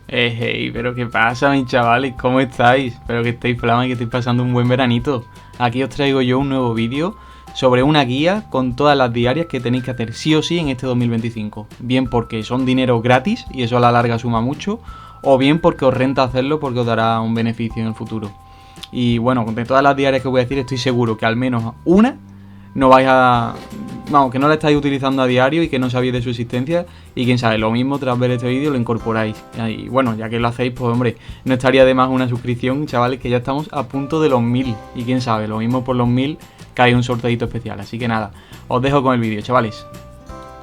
Hey, pero ¿qué pasa, mis chavales? ¿Cómo estáis? Espero que estéis flama y que estéis pasando un buen veranito. Aquí os traigo yo un nuevo vídeo sobre una guía con todas las diarias que tenéis que hacer sí o sí en este 2025. Bien porque son dinero gratis y eso a la larga suma mucho, o bien porque os renta hacerlo porque os dará un beneficio en el futuro. Y bueno, de todas las diarias que voy a decir estoy seguro que al menos una no vais a... Vamos, que no la estáis utilizando a diario y que no sabéis de su existencia. Y quién sabe, lo mismo tras ver este vídeo lo incorporáis. Y bueno, ya que lo hacéis, pues hombre, no estaría de más una suscripción, chavales, que ya estamos a punto de los 1000. Y quién sabe, lo mismo por los 1000 cae un sorteito especial. Así que nada, os dejo con el vídeo, chavales.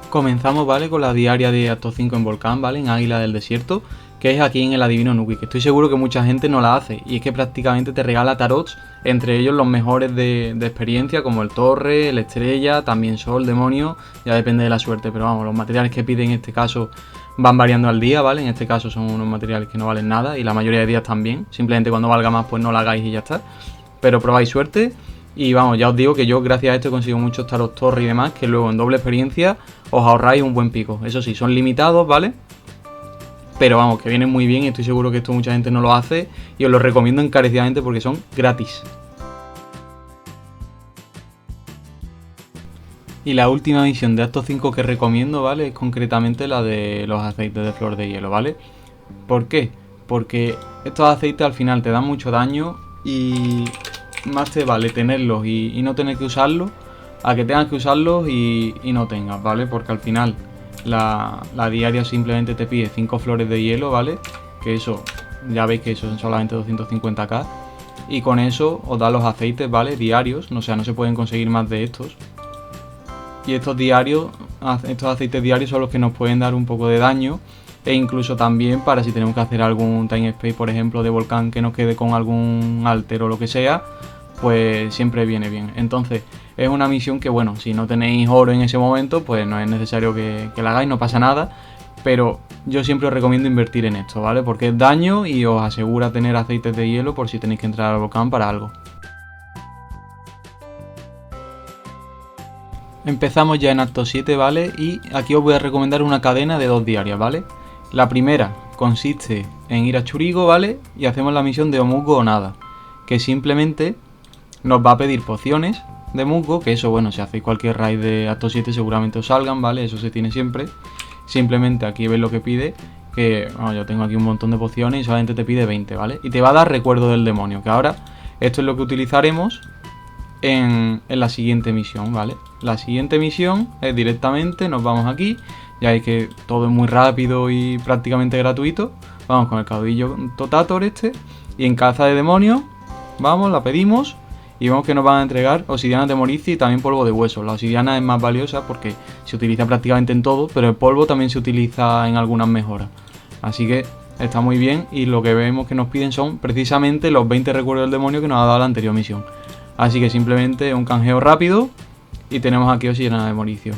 Comenzamos, ¿vale? Con la diaria de Acto 5 en Volcán, ¿vale? En Águila del Desierto, que es aquí en el Adivino Nuki, que estoy seguro que mucha gente no la hace. Y es que prácticamente te regala tarots, entre ellos los mejores de experiencia, como el Torre, el Estrella, también Sol, Demonio, ya depende de la suerte. Pero vamos, los materiales que piden en este caso van variando al día, ¿vale? En este caso son unos materiales que no valen nada y la mayoría de días también. Simplemente cuando valga más, pues no la hagáis y ya está. Pero probáis suerte. Y vamos, ya os digo que yo gracias a esto consigo muchos tarot torre y demás, que luego en doble experiencia os ahorráis un buen pico. Eso sí, son limitados, ¿vale? Pero vamos, que vienen muy bien y estoy seguro que esto mucha gente no lo hace y os lo recomiendo encarecidamente porque son gratis. Y la última misión de Acto 5 que recomiendo, ¿vale? Es concretamente la de los aceites de flor de hielo, ¿vale? ¿Por qué? Porque estos aceites al final te dan mucho daño y más te vale tenerlos y no tener que usarlos a que tengas que usarlos y no tengas, ¿vale? Porque al final la diaria simplemente te pide 5 flores de hielo, ¿vale? Que eso, ya veis que eso son solamente 250k. Y con eso os da los aceites, ¿vale? Diarios, o sea, no se pueden conseguir más de estos. Y estos aceites diarios son los que nos pueden dar un poco de daño. E incluso también para si tenemos que hacer algún time space, por ejemplo, de volcán que nos quede con algún alter o lo que sea, pues siempre viene bien. Entonces es una misión que, bueno, si no tenéis oro en ese momento, pues no es necesario que la hagáis, no pasa nada. Pero yo siempre os recomiendo invertir en esto, ¿vale? Porque es daño y os asegura tener aceites de hielo por si tenéis que entrar al volcán para algo. Empezamos ya en acto 7, ¿vale? Y aquí os voy a recomendar una cadena de 2 diarias, ¿vale? La primera consiste en ir a Churigo, ¿vale? Y hacemos la misión de o musgo o nada, que simplemente nos va a pedir pociones de musgo, que eso, bueno, si hacéis cualquier raid de acto 7 seguramente os salgan, ¿vale? Eso se tiene siempre. Simplemente aquí veis lo que pide, que bueno, yo tengo aquí un montón de pociones y solamente te pide 20, ¿vale? Y te va a dar recuerdo del demonio, que ahora esto es lo que utilizaremos en la siguiente misión, ¿vale? La siguiente misión es directamente, nos vamos aquí, ya veis que todo es muy rápido y prácticamente gratuito. Vamos con el caudillo Totator este y en caza de demonios, vamos, la pedimos y vemos que nos van a entregar obsidiana de Morici y también polvo de hueso. La obsidiana es más valiosa porque se utiliza prácticamente en todo, pero el polvo también se utiliza en algunas mejoras. Así que está muy bien y lo que vemos que nos piden son precisamente los 20 recuerdos del demonio que nos ha dado la anterior misión. Así que simplemente un canjeo rápido y tenemos aquí obsidiana de Moricio.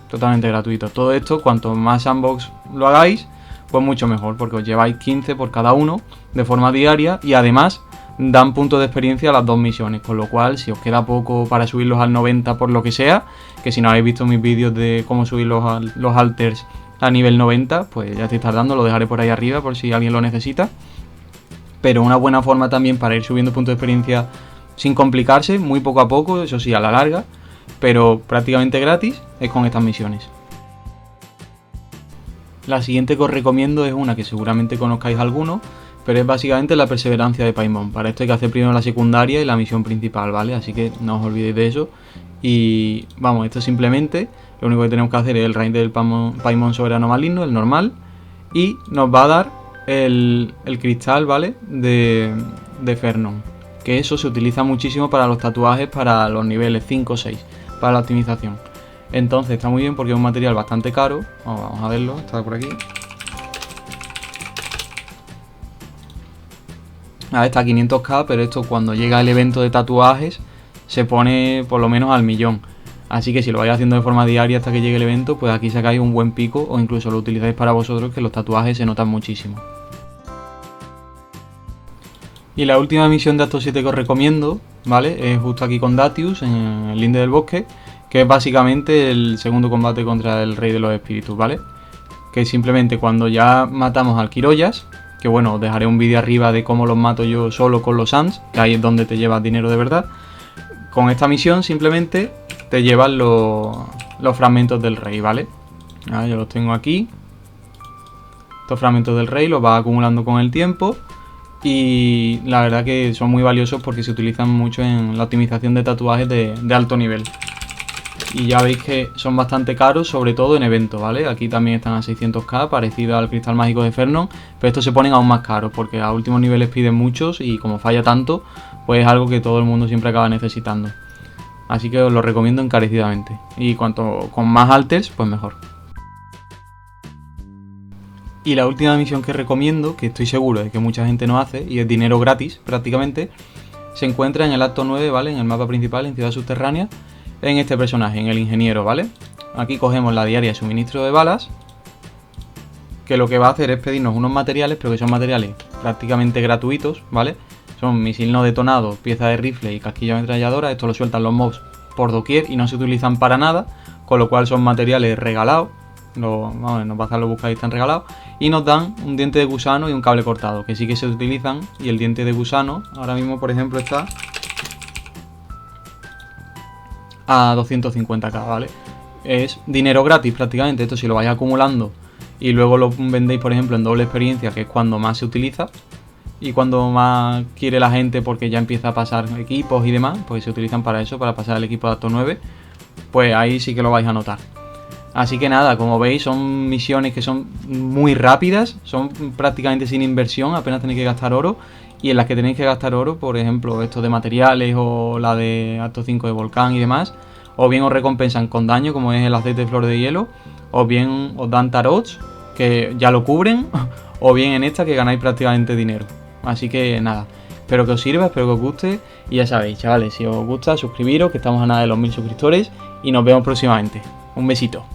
Totalmente gratuito. Todo esto, cuanto más sandbox lo hagáis, pues mucho mejor, porque os lleváis 15 por cada uno de forma diaria y además dan puntos de experiencia a las 2 misiones, con lo cual si os queda poco para subirlos al 90 por lo que sea, que si no habéis visto mis vídeos de cómo subir los alters a nivel 90, pues ya estoy tardando, lo dejaré por ahí arriba por si alguien lo necesita. Pero una buena forma también para ir subiendo puntos de experiencia sin complicarse, muy poco a poco, eso sí, a la larga, pero prácticamente gratis, es con estas misiones. La siguiente que os recomiendo es una que seguramente conozcáis alguno, pero es básicamente la perseverancia de Paimon. Para esto hay que hacer primero la secundaria y la misión principal, ¿vale? Así que no os olvidéis de eso. Y vamos, esto simplemente, lo único que tenemos que hacer es el raid del Paimon soberano maligno, el normal, y nos va a dar el cristal, ¿vale? De Fernon. Que eso se utiliza muchísimo para los tatuajes, para los niveles 5 o 6, para la optimización. Entonces está muy bien porque es un material bastante caro. Vamos a verlo, está por aquí. Está a 500k, pero esto cuando llega el evento de tatuajes se pone por lo menos al 1.000.000. Así que si lo vais haciendo de forma diaria hasta que llegue el evento, pues aquí sacáis un buen pico o incluso lo utilizáis para vosotros, que los tatuajes se notan muchísimo. Y la última misión de acto 7 que os recomiendo, ¿vale? Es justo aquí con Datius, en el Linde del Bosque, que es básicamente el segundo combate contra el Rey de los Espíritus, ¿vale? Que simplemente cuando ya matamos al Quiroyas, que bueno, os dejaré un vídeo arriba de cómo los mato yo solo con los Sands, que ahí es donde te llevas dinero de verdad. Con esta misión simplemente te llevas los fragmentos del rey, ¿vale? Yo los tengo aquí. Estos fragmentos del rey los vas acumulando con el tiempo. Y la verdad que son muy valiosos porque se utilizan mucho en la optimización de tatuajes de alto nivel. Y ya veis que son bastante caros, sobre todo en eventos, ¿vale? Aquí también están a 600k, parecido al cristal mágico de Fernon, pero estos se ponen aún más caros porque a últimos niveles piden muchos y como falla tanto, pues es algo que todo el mundo siempre acaba necesitando. Así que os lo recomiendo encarecidamente. Y cuanto con más alters, pues mejor. Y la última misión que recomiendo, que estoy seguro de que mucha gente no hace, y es dinero gratis prácticamente, se encuentra en el acto 9, ¿vale? En el mapa principal, en Ciudad Subterránea, en este personaje, en el ingeniero, ¿vale? Aquí cogemos la diaria de suministro de balas, que lo que va a hacer es pedirnos unos materiales, pero que son materiales prácticamente gratuitos, ¿vale? Son misil no detonado, pieza de rifle y casquilla ametralladora. Esto lo sueltan los mobs por doquier y no se utilizan para nada, con lo cual son materiales regalados. Nos bazar los buscadores están regalados. Y nos dan un diente de gusano y un cable cortado, que sí que se utilizan. Y el diente de gusano, ahora mismo por ejemplo está a 250k, ¿vale? Es dinero gratis prácticamente. Esto si lo vais acumulando y luego lo vendéis por ejemplo en doble experiencia, que es cuando más se utiliza y cuando más quiere la gente, porque ya empieza a pasar equipos y demás, pues se utilizan para eso, para pasar el equipo de acto 9, pues ahí sí que lo vais a notar. Así que nada, como veis son misiones que son muy rápidas, son prácticamente sin inversión, apenas tenéis que gastar oro, y en las que tenéis que gastar oro, por ejemplo esto de materiales o la de acto 5 de volcán y demás, o bien os recompensan con daño como es el aceite de flor de hielo, o bien os dan tarots que ya lo cubren, o bien en esta que ganáis prácticamente dinero. Así que nada, espero que os sirva, espero que os guste, y ya sabéis chavales, si os gusta suscribiros, que estamos a nada de los 1000 suscriptores, y nos vemos próximamente. Un besito.